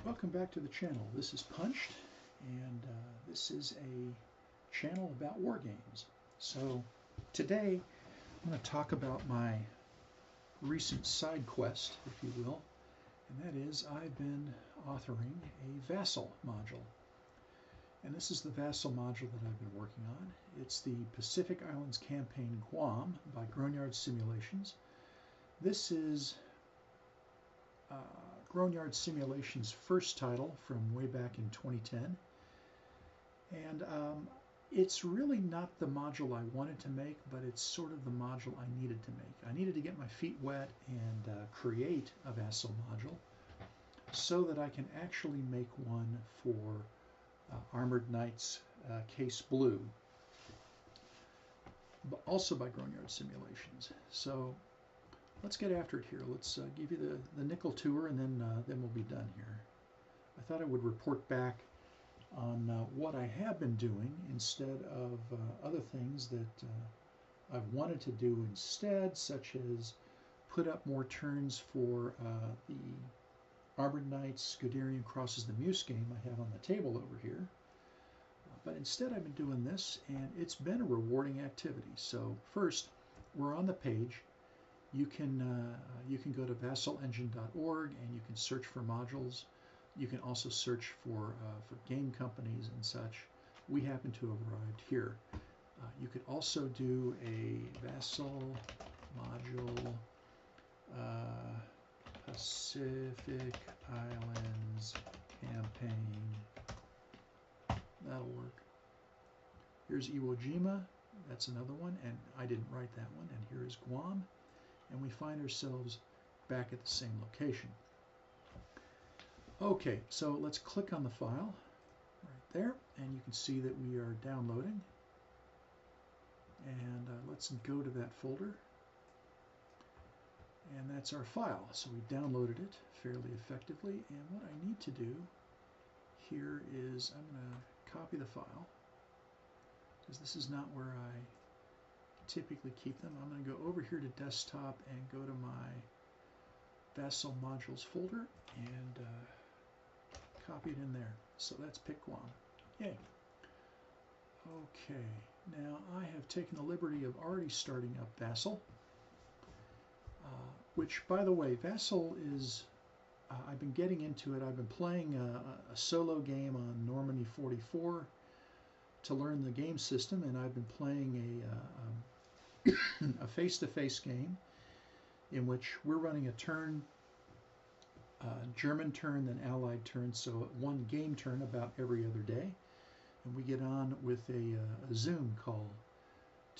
Welcome back to the channel. This is Punched, and this is a channel about war games. So today I'm going to talk about my recent side quest, if you will, and that is I've been authoring a Vassal module. And this is the Vassal module that I've been working on. It's the Pacific Islands Campaign Guam by Grognard Simulations. This is Grognard Simulations' first title from way back in 2010. And it's really not the module I wanted to make, but it's sort of the module I needed to make. I needed to get my feet wet and create a Vassal module so that I can actually make one for Armored Knights Case Blue, but also by Grognard Simulations. So let's get after it here. Let's give you the nickel tour, and then we'll be done here. I thought I would report back on what I have been doing instead of other things that I've wanted to do instead, such as put up more turns for the Armored Knights Guderian Crosses the Muse game I have on the table over here. But instead I've been doing this, and it's been a rewarding activity. So first, we're on the page. You can go to vassalengine.org and you can search for modules. You can also search for game companies and such. We happen to have arrived here. You could also do a Vassal Module Pacific Islands Campaign. That'll work. Here's Iwo Jima. That's another one, and I didn't write that one. And here is Guam. And we find ourselves back at the same location. Okay, so let's click on the file right there, and you can see that we are downloading. And let's go to that folder. And that's our file. So we downloaded it fairly effectively. And what I need to do here is I'm going to copy the file, because this is not where I typically keep them. I'm going to go over here to desktop and go to my Vassal Modules folder and copy it in there. So that's PIC Guam. Yay. Okay, now I have taken the liberty of already starting up Vassal, which, by the way, Vassal is, I've been getting into it. I've been playing a solo game on Normandy 44 to learn the game system, and I've been playing a face-to-face game in which we're running a turn, German turn, then Allied turn, so one game turn about every other day, and we get on with a Zoom call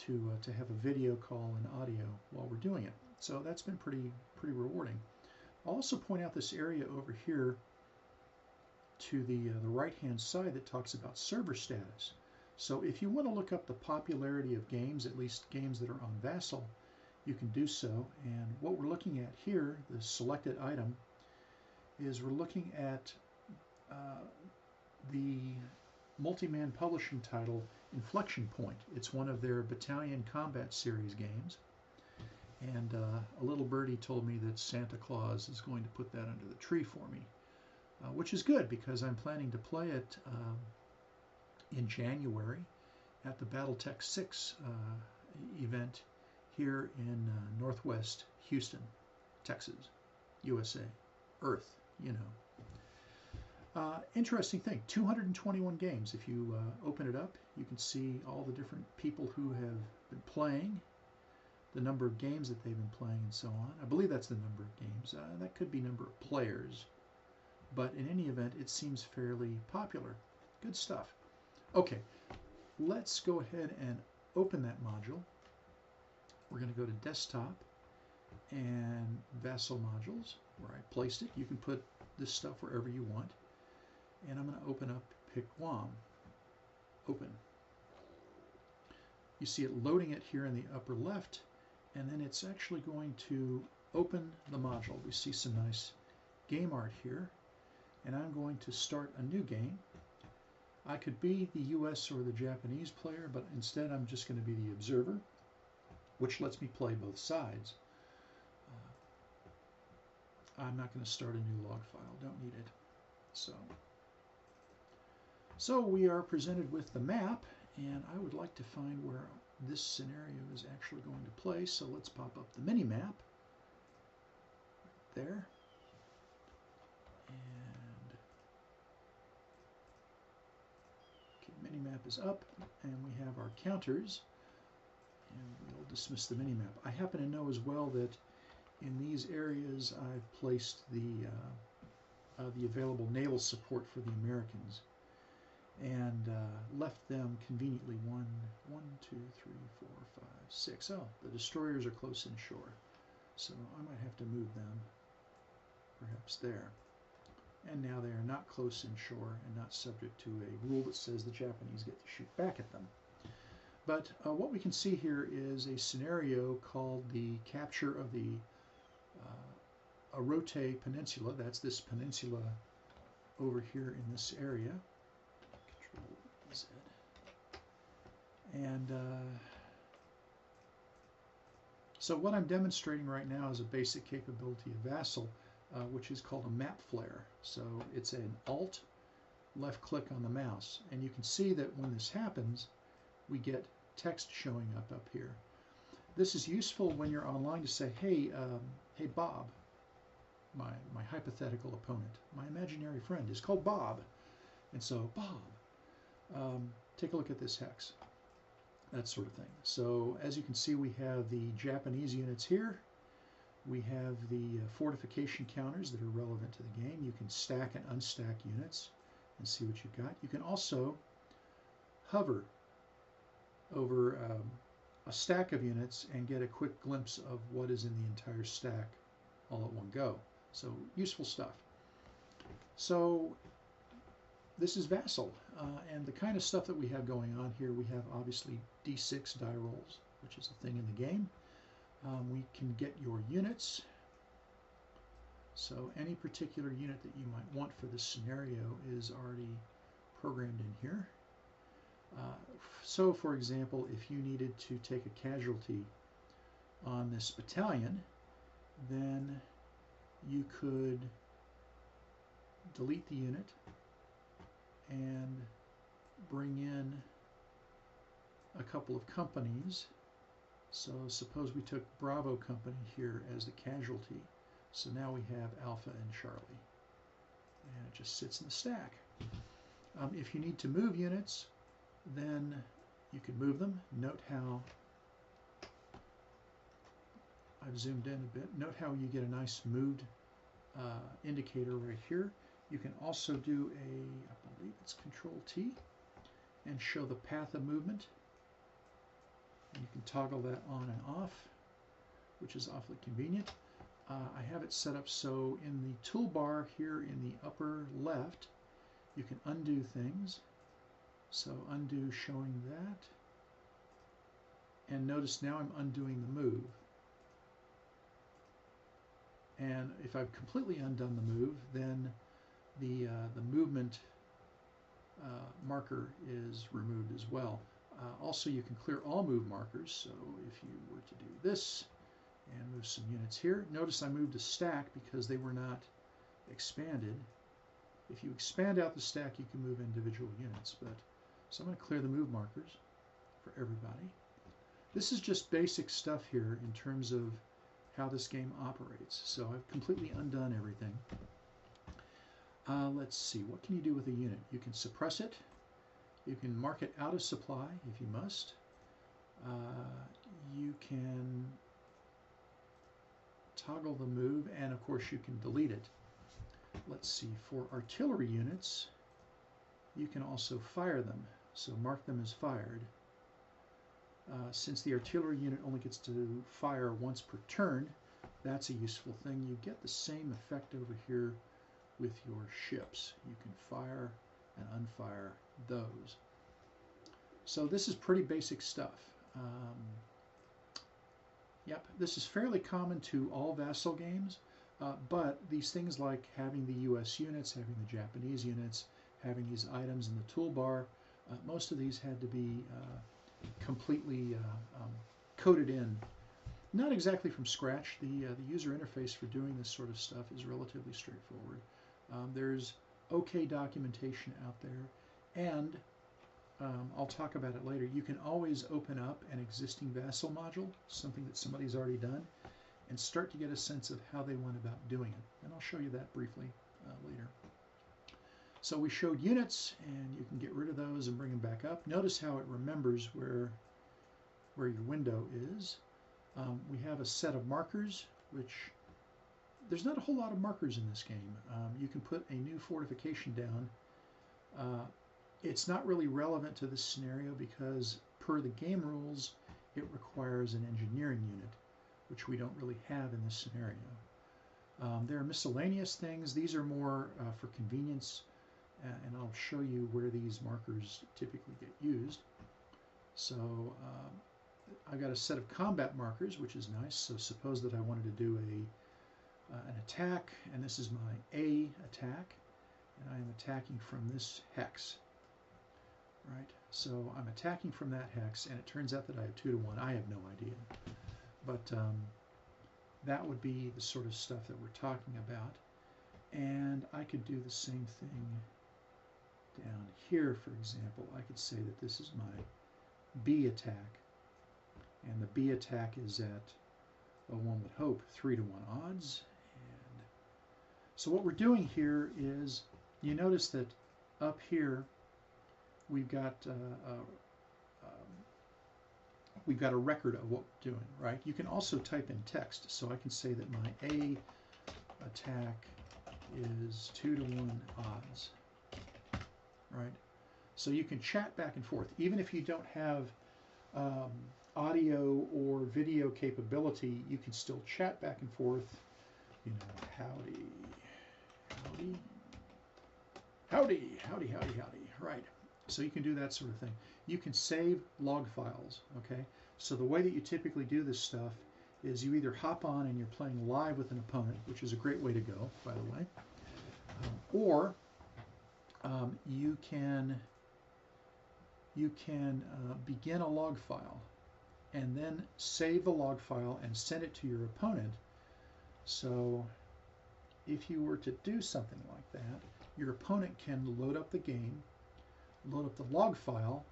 to have a video call and audio while we're doing it. So that's been pretty rewarding. I'll also point out this area over here to the right-hand side that talks about server status. So if you want to look up the popularity of games, at least games that are on Vassal, you can do so. And what we're looking at here, the selected item, is we're looking at the multi-man publishing title Inflection Point. It's one of their Battalion Combat Series games. And a little birdie told me that Santa Claus is going to put that under the tree for me, which is good because I'm planning to play it in January at the Battletech 6 event here in Northwest Houston, Texas, USA, Earth, you know. Interesting thing, 221 games. If you open it up, you can see all the different people who have been playing, the number of games that they've been playing, and so on. I believe that's the number of games. That could be number of players, but in any event, it seems fairly popular. Good stuff. Okay, let's go ahead and open that module. We're going to go to Desktop and Vassal Modules, where I placed it. You can put this stuff wherever you want. And I'm going to open up PIC Guam. Open. You see it loading it here in the upper left, and then it's actually going to open the module. We see some nice game art here, and I'm going to start a new game. I could be the US or the Japanese player, but instead I'm just going to be the observer, which lets me play both sides. I'm not going to start a new log file, don't need it. So we are presented with the map, and I would like to find where this scenario is actually going to play. So let's pop up the mini map right there. And okay, mini map is up, and we have our counters. And we'll dismiss the mini map. I happen to know as well that in these areas I've placed the available naval support for the Americans, and left them conveniently 1, 2, 3, 4, 5, 6. Oh, the destroyers are close inshore, so I might have to move them perhaps there. And now they are not close inshore and not subject to a rule that says the Japanese get to shoot back at them. But what we can see here is a scenario called the capture of the Orote Peninsula. That's this peninsula over here in this area. Control Z. And so what I'm demonstrating right now is a basic capability of Vassal, which is called a map flare. So it's an Alt left click on the mouse, and you can see that when this happens, we get text showing up here. This is useful when you're online to say, hey, hey Bob, my hypothetical opponent, my imaginary friend is called Bob, and so Bob, take a look at this hex, that sort of thing. So as you can see, we have the Japanese units here. We have the fortification counters that are relevant to the game. You can stack and unstack units and see what you've got. You can also hover over a stack of units and get a quick glimpse of what is in the entire stack all at one go. So useful stuff. So this is Vassal, and the kind of stuff that we have going on here, we have obviously D6 die rolls, which is a thing in the game. We can get your units. So any particular unit that you might want for this scenario is already programmed in here. So for example, if you needed to take a casualty on this battalion, then you could delete the unit and bring in a couple of companies. So suppose we took Bravo Company here as the casualty. So now we have Alpha and Charlie, and it just sits in the stack. If you need to move units, then you can move them. Note how I've zoomed in a bit. Note how you get a nice moved indicator right here. You can also do I believe it's Control T, and show the path of movement. And you can toggle that on and off, which is awfully convenient. I have it set up so in the toolbar here in the upper left, you can undo things. So undo showing that. And notice now I'm undoing the move. And if I've completely undone the move, then the movement marker is removed as well. Also, you can clear all move markers. So if you were to do this and move some units here, notice I moved a stack because they were not expanded. If you expand out the stack, you can move individual units. So I'm going to clear the move markers for everybody. This is just basic stuff here in terms of how this game operates. So I've completely undone everything. Let's see, what can you do with a unit? You can suppress it. You can mark it out of supply if you must. You can toggle the move, and of course you can delete it. Let's see, for artillery units, you can also fire them. So mark them as fired. Since the artillery unit only gets to fire once per turn, that's a useful thing. You get the same effect over here with your ships. You can fire and unfire those. So this is pretty basic stuff. Yep, this is fairly common to all Vassal games, but these things like having the US units, having the Japanese units, having these items in the toolbar, most of these had to be completely coded in. Not exactly from scratch. The user interface for doing this sort of stuff is relatively straightforward. There's okay documentation out there, and I'll talk about it later. You can always open up an existing Vassal module, something that somebody's already done, and start to get a sense of how they went about doing it. And I'll show you that briefly later. So we showed units, and you can get rid of those and bring them back up. Notice how it remembers where your window is. We have a set of markers, which there's not a whole lot of markers in this game. You can put a new fortification down. It's not really relevant to this scenario because per the game rules, it requires an engineering unit, which we don't really have in this scenario. There are miscellaneous things. These are more for convenience, and I'll show you where these markers typically get used. So I've got a set of combat markers, which is nice. So suppose that I wanted to do an attack, and this is my A attack, and I am attacking from this hex. Right, so I'm attacking from that hex, and it turns out that I have 2 to 1. I have no idea, but that would be the sort of stuff that we're talking about. And I could do the same thing down here, for example. I could say that this is my B attack, and the B attack is at, well, one would hope, 3 to 1 odds. And so what we're doing here is, you notice that up here we've got a record of what we're doing, right? You can also type in text, so I can say that my A attack is 2 to 1 odds, right? So you can chat back and forth, even if you don't have audio or video capability. You can still chat back and forth. You know, howdy, howdy, howdy, howdy, howdy, howdy, right? So you can do that sort of thing. You can save log files, okay? So the way that you typically do this stuff is you either hop on and you're playing live with an opponent, which is a great way to go, by the way, or you can begin a log file and then save the log file and send it to your opponent. So if you were to do something like that, your opponent can load up the game, load up the log file,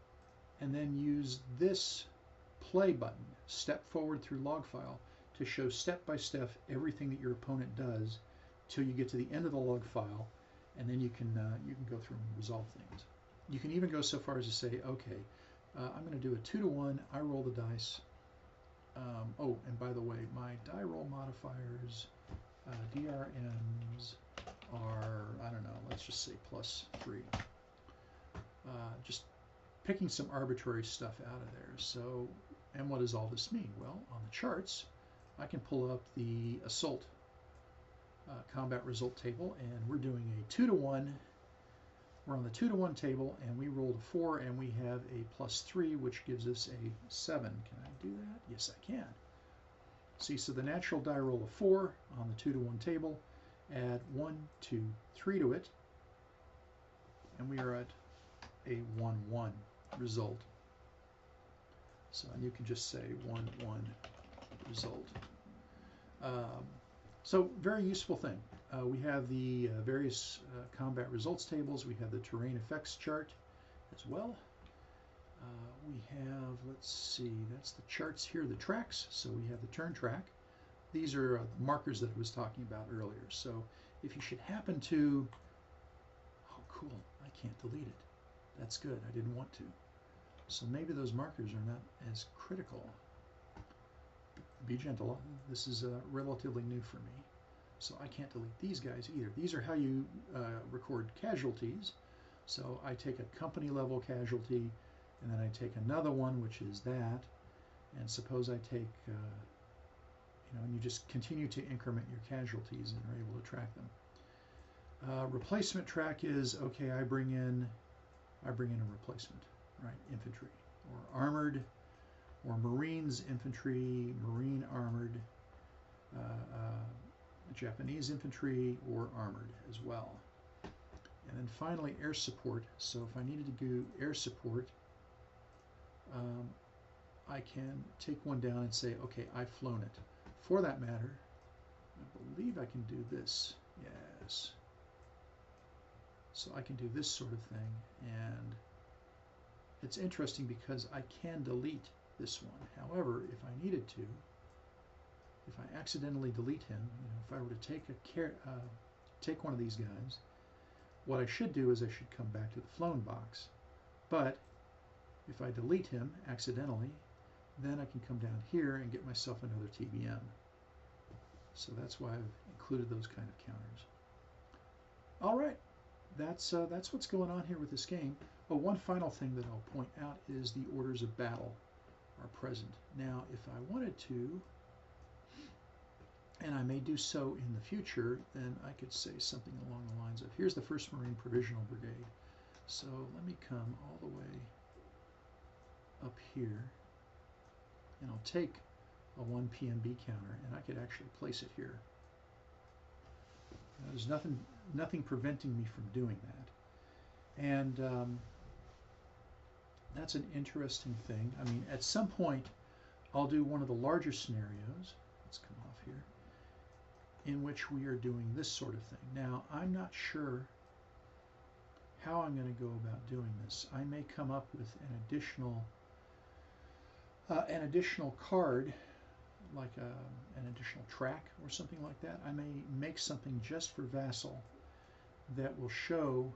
and then use this play button, step forward through log file, to show step by step everything that your opponent does till you get to the end of the log file, and then you can go through and resolve things. You can even go so far as to say, okay, I'm going to do a 2 to 1. I roll the dice. Oh, and by the way, my die roll modifiers, DRMs, are, I don't know, let's just say +3. Just picking some arbitrary stuff out of there. So, and what does all this mean? Well, on the charts, I can pull up the assault combat result table, and we're doing a 2 to 1. We're on the 2 to 1 table, and we rolled a 4, and we have a +3, which gives us a 7. Can I do that? Yes, I can. See, so the natural die roll of 4 on the 2 to 1 table, add 1, 2, 3 to it, and we are at a 1-1 result. So, and you can just say 1-1 result. So very useful thing. We have the various combat results tables. We have the terrain effects chart as well. We have, let's see, that's the charts here, the tracks. So we have the turn track. These are markers that I was talking about earlier. So if you should happen to, oh cool, I can't delete it. That's good, I didn't want to. So maybe those markers are not as critical. Be gentle, this is relatively new for me. So I can't delete these guys either. These are how you record casualties. So I take a company level casualty, and then I take another one, which is that. And suppose I take, and you just continue to increment your casualties and are able to track them. Replacement track is, okay, I bring in a replacement, right? Infantry, or armored, or Marines infantry, Marine armored, Japanese infantry, or armored as well. And then finally air support. So if I needed to do air support, I can take one down and say, okay, I've flown it. For that matter, I believe I can do this. Yes. So I can do this sort of thing, and it's interesting because I can delete this one. However, if I needed to, if I accidentally delete him, if I were to take one of these guys, what I should do is I should come back to the flown box. But if I delete him accidentally, then I can come down here and get myself another TBM. So that's why I've included those kind of counters. All right, that's what's going on here with this game. Oh, one final thing that I'll point out is the orders of battle are present. Now, if I wanted to, and I may do so in the future, then I could say something along the lines of, here's the 1st Marine Provisional Brigade. So let me come all the way up here, and I'll take a 1 PMB counter, and I could actually place it here. Now, there's nothing preventing me from doing that. And that's an interesting thing. I mean, at some point, I'll do one of the larger scenarios. Let's come off here, in which we are doing this sort of thing. Now, I'm not sure how I'm going to go about doing this. I may come up with an additional card, like an additional track or something like that. I may make something just for Vassal that will show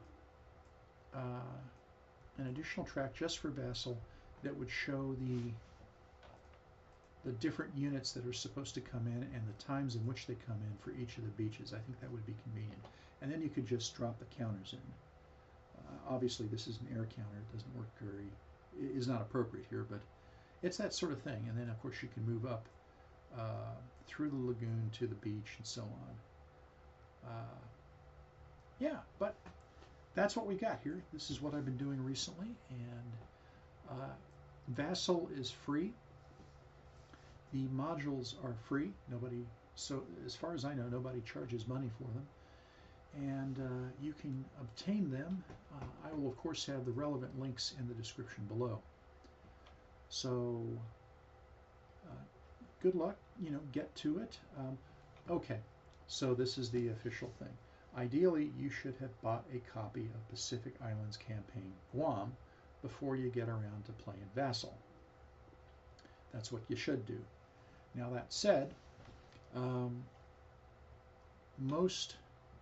an additional track just for Vassal that would show the different units that are supposed to come in and the times in which they come in for each of the beaches. I think that would be convenient. And then you could just drop the counters in. Obviously, this is an air counter. It doesn't work is not appropriate here, but it's that sort of thing. And then, of course, you can move up through the lagoon to the beach and so on. Yeah, but that's what we got here. This is what I've been doing recently, and Vassal is free. The modules are free. So as far as I know, nobody charges money for them, and you can obtain them. I will, of course, have the relevant links in the description below. So good luck. Get to it. Okay, so this is the official thing. Ideally, you should have bought a copy of Pacific Islands Campaign Guam before you get around to playing Vassal. That's what you should do. Now, that said, most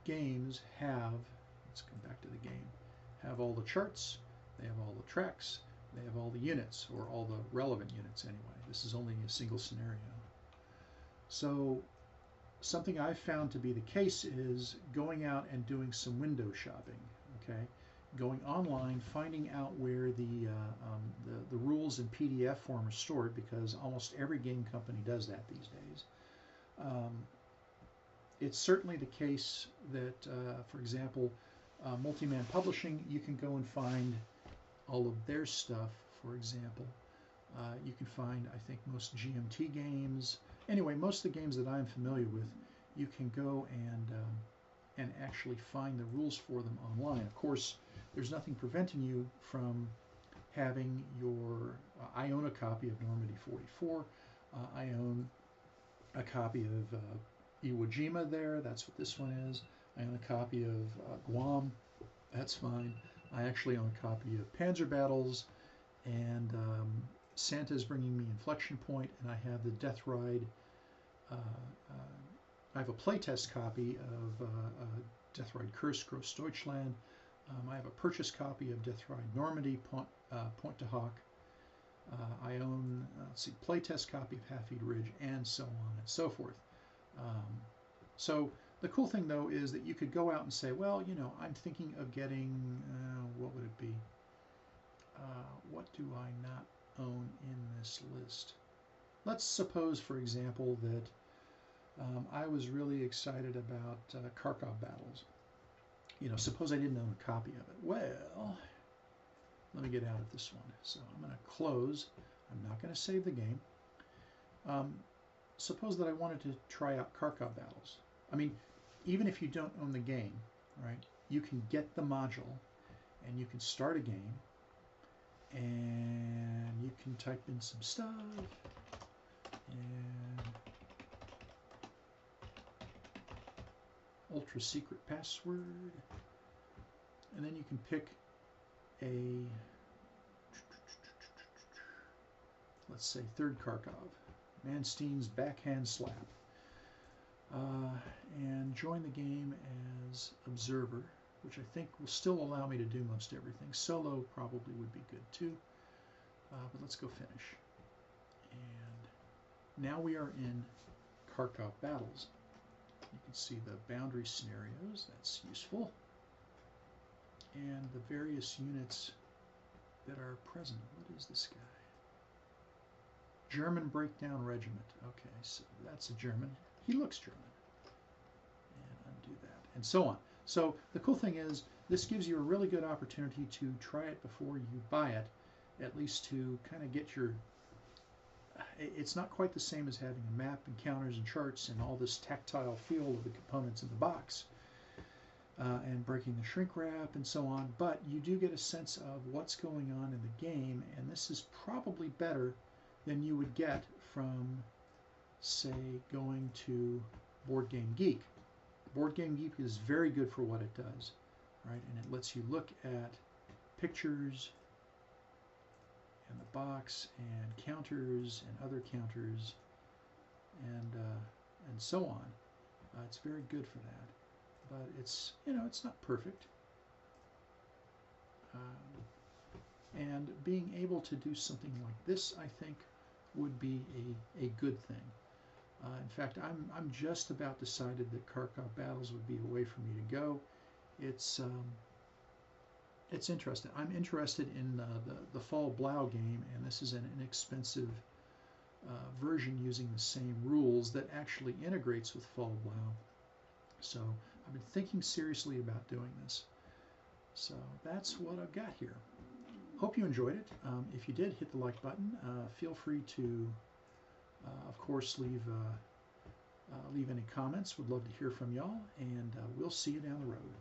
games have, let's come back to the game, have all the charts, they have all the tracks, they have all the units, or all the relevant units anyway. This is only a single scenario. So something I've found to be the case is going out and doing some window shopping, okay? Going online, finding out where the rules in PDF form are stored, because almost every game company does that these days. It's certainly the case that, for example, Multiman Publishing, you can go and find all of their stuff, for example. You can find, I think, most GMT games. Anyway, most of the games that I'm familiar with, you can go and actually find the rules for them online. Of course, there's nothing preventing you from having your, I own a copy of Normandy 44, I own a copy of Iwo Jima there, that's what this one is. I own a copy of Guam, that's fine. I actually own a copy of Panzer Battles, and Santa's bringing me Inflection Point, and I have the Death Ride. I have a playtest copy of Death Ride Kursk, Gross Deutschland. I have a purchase copy of Death Ride Normandy, Point to Hawk. I own, let's see, playtest copy of Half-Eat Ridge, and so on and so forth. So the cool thing, though, is that you could go out and say, well, I'm thinking of getting, what would it be? What do I not own in this list? Let's suppose, for example, that I was really excited about Kharkov Battles. Suppose I didn't own a copy of it. Well, let me get out of this one. So I'm going to close. I'm not going to save the game. Suppose that I wanted to try out Kharkov Battles. I mean, even if you don't own the game, right, you can get the module and you can start a game and you can type in some stuff and ultra secret password, And then you can pick a, let's say, third Kharkov, Manstein's backhand slap, and join the game as observer, which I think will still allow me to do most everything. Solo probably would be good too, but let's go finish. And now we are in Kharkov battles. You can see the boundary scenarios, that's useful, and the various units that are present. What is this guy? German Breakdown Regiment. Okay, so that's a German. He looks German. And undo that, and so on. So the cool thing is, this gives you a really good opportunity to try it before you buy it, at least to kind of get your... It's not quite the same as having a map and counters and charts and all this tactile feel of the components in the box, and breaking the shrink wrap and so on, but you do get a sense of what's going on in the game, and this is probably better than you would get from, say, going to Board Game Geek. Board Game Geek is very good for what it does, right? And it lets you look at pictures and the box and counters and other counters and so on. It's very good for that, but it's, you know, it's not perfect. And being able to do something like this, I think, would be a good thing. In fact, I'm just about decided that Kharkov battles would be a way for me to go. It's interesting. I'm interested in the Fall Blau game, and this is an inexpensive version using the same rules that actually integrates with Fall Blau. So I've been thinking seriously about doing this. So that's what I've got here. Hope you enjoyed it. If you did, hit the like button. Feel free to, of course, leave any comments. Would love to hear from y'all, and we'll see you down the road.